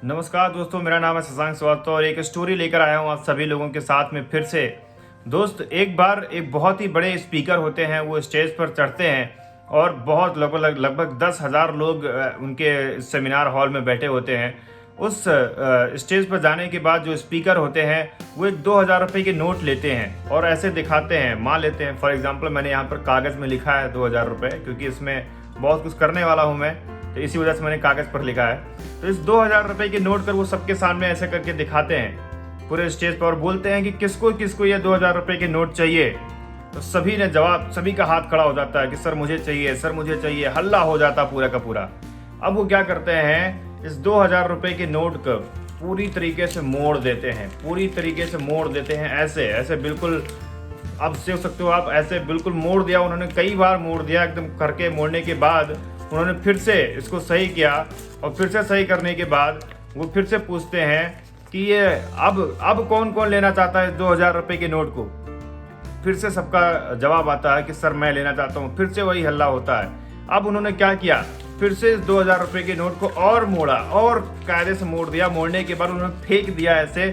नमस्कार दोस्तों, मेरा नाम है शशांक श्रीवास्तव और एक स्टोरी लेकर आया हूँ आप सभी लोगों के साथ में फिर से। दोस्त, एक बार एक बहुत ही बड़े स्पीकर होते हैं, वो स्टेज पर चढ़ते हैं और बहुत लगभग 10,000 लोग उनके सेमिनार हॉल में बैठे होते हैं। उस स्टेज पर जाने के बाद जो स्पीकर होते हैं वो एक 2,000 रुपये के नोट लेते हैं और ऐसे दिखाते हैं, मान लेते हैं। फॉर एग्जाम्पल मैंने यहाँ पर कागज़ में लिखा है 2,000 रुपये, क्योंकि इसमें बहुत कुछ करने वाला हूँ मैं, तो इसी वजह से मैंने कागज़ पर लिखा है। तो इस 2,000 रुपये की नोट कर वो सबके सामने ऐसे करके दिखाते हैं पूरे स्टेज पर और बोलते हैं कि किसको किसको ये 2,000 रुपये की नोट चाहिए। तो सभी का हाथ खड़ा हो जाता है कि सर मुझे चाहिए, सर मुझे चाहिए, हल्ला हो जाता पूरा का पूरा। अब वो क्या करते हैं, इस 2,000 रुपये के नोट को पूरी तरीके से मोड़ देते हैं, पूरी तरीके से मोड़ देते हैं, ऐसे ऐसे बिल्कुल आप देख सकते हो, आप ऐसे बिल्कुल मोड़ दिया उन्होंने, कई बार मोड़ दिया एकदम करके। मोड़ने के बाद उन्होंने फिर से इसको सही किया और फिर से सही करने के बाद वो फिर से पूछते हैं कि ये अब कौन कौन लेना चाहता है 2,000 रुपये के नोट को। फिर से सबका जवाब आता है कि सर मैं लेना चाहता हूँ। फिर से वही हल्ला होता है। अब उन्होंने क्या किया, फिर से इस 2,000 रुपये के नोट को और मोड़ा और कायदे से मोड़ दिया। मोड़ने के बाद उन्होंने फेंक दिया ऐसे,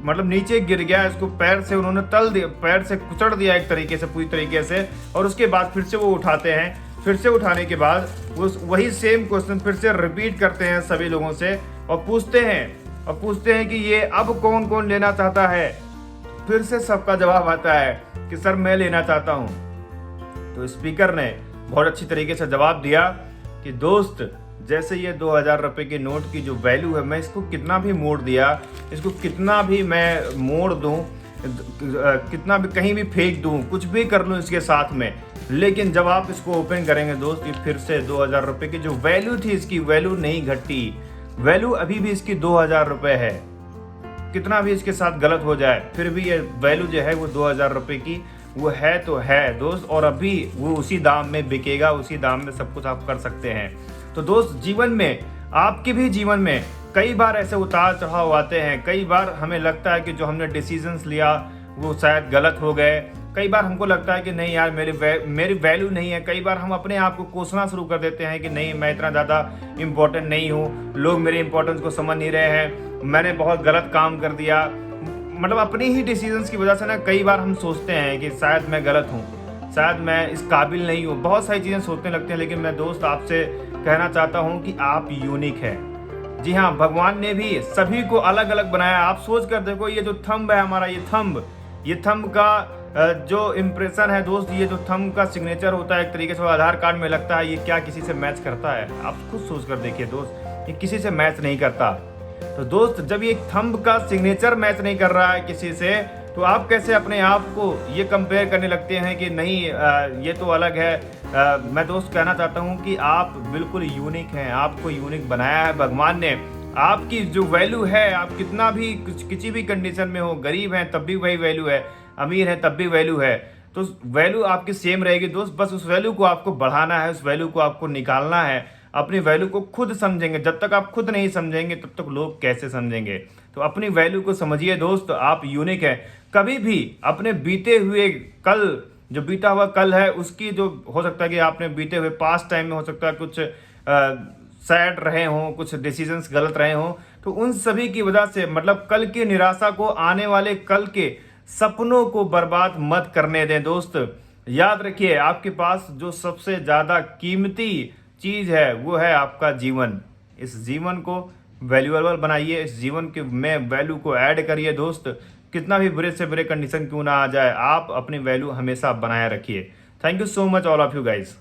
मतलब नीचे गिर गया। इसको पैर से उन्होंने तल दिया, पैर से कुचड़ दिया एक तरीके से, पूरी तरीके से। और उसके बाद फिर से वो उठाते हैं। फिर से उठाने के बाद वो वही सेम क्वेश्चन फिर से रिपीट करते हैं सभी लोगों से और पूछते हैं कि ये अब कौन कौन लेना चाहता है। फिर से सबका जवाब आता है कि सर मैं लेना चाहता हूँ। तो स्पीकर ने बहुत अच्छी तरीके से जवाब दिया कि दोस्त, जैसे ये 2,000 रुपये के नोट की जो वैल्यू है, मैं इसको कितना भी मोड़ दिया, इसको कितना भी मैं मोड़ दूं, कितना भी कहीं भी फेंक दूं, कुछ भी कर लूं इसके साथ में, लेकिन जब आप इसको ओपन करेंगे दोस्त, ये फिर से 2,000 रुपये की जो वैल्यू थी, इसकी वैल्यू नहीं घटी। वैल्यू अभी भी इसकी 2,000 रुपये है। कितना भी इसके साथ गलत हो जाए फिर भी ये वैल्यू जो है वो 2,000 रुपये की वो है तो है दोस्त, और अभी वो उसी दाम में बिकेगा, उसी दाम में सब कुछ आप कर सकते हैं। तो दोस्त, जीवन में, आपके भी जीवन में कई बार ऐसे उतार चढ़ाव आते हैं। कई बार हमें लगता है कि जो हमने डिसीजंस लिया वो शायद गलत हो गए। कई बार हमको लगता है कि नहीं यार, मेरी वैल्यू नहीं है। कई बार हम अपने आप को कोसना शुरू कर देते हैं कि नहीं, मैं इतना ज़्यादा इम्पोर्टेंट नहीं हूँ, लोग मेरे इंपॉर्टेंस को समझ नहीं रहे हैं, मैंने बहुत गलत काम कर दिया। मतलब अपनी ही डिसीजंस की वजह से ना कई बार हम सोचते हैं कि शायद मैं गलत हूँ, शायद मैं इस काबिल नहीं हूँ, बहुत सारी चीज़ें सोचने लगते हैं। लेकिन मैं दोस्त आपसे कहना चाहता हूँ कि आप यूनिक हैं। जी हाँ, भगवान ने भी सभी को अलग अलग बनाया। आप सोच कर देखो, ये जो थंब है हमारा, ये थंब का जो इम्प्रेशन है दोस्त, ये जो थंब का सिग्नेचर होता है एक तरीके से, वो आधार कार्ड में लगता है, ये क्या किसी से मैच करता है? आप खुद सोच कर देखिए दोस्त, ये किसी से मैच नहीं करता। तो दोस्त, जब ये थंब का सिग्नेचर मैच नहीं कर रहा है किसी से, तो आप कैसे अपने आप को ये कंपेयर करने लगते हैं कि नहीं ये तो अलग है। मैं दोस्त कहना चाहता हूँ कि आप बिल्कुल यूनिक हैं। आपको यूनिक बनाया है भगवान ने। आपकी जो वैल्यू है, आप कितना भी किसी भी कंडीशन में हो, गरीब हैं तब भी वही वैल्यू है, अमीर हैं तब भी वैल्यू है। तो वैल्यू आपकी सेम रहेगी दोस्त। बस उस वैल्यू को आपको बढ़ाना है, उस वैल्यू को आपको निकालना है। अपनी वैल्यू को खुद समझेंगे। जब तक आप खुद नहीं समझेंगे तब तक लोग कैसे समझेंगे? तो अपनी वैल्यू को समझिए दोस्त, आप यूनिक हैं। कभी भी अपने बीते हुए कल, जो बीता हुआ कल है, उसकी जो हो सकता है कि आपने बीते हुए पास्ट टाइम में हो सकता है कुछ सैड रहे हों, कुछ डिसीजंस गलत रहे हों, तो उन सभी की वजह से, मतलब कल की निराशा को आने वाले कल के सपनों को बर्बाद मत करने दें दोस्त। याद रखिए, आपके पास जो सबसे ज़्यादा कीमती चीज़ है वो है आपका जीवन। इस जीवन को वैल्यूएबल बनाइए, इस जीवन के में वैल्यू को ऐड करिए दोस्त। कितना भी बुरे से बुरे कंडीशन क्यों ना आ जाए, आप अपनी वैल्यू हमेशा बनाए रखिए। Thank you so much all of you guys.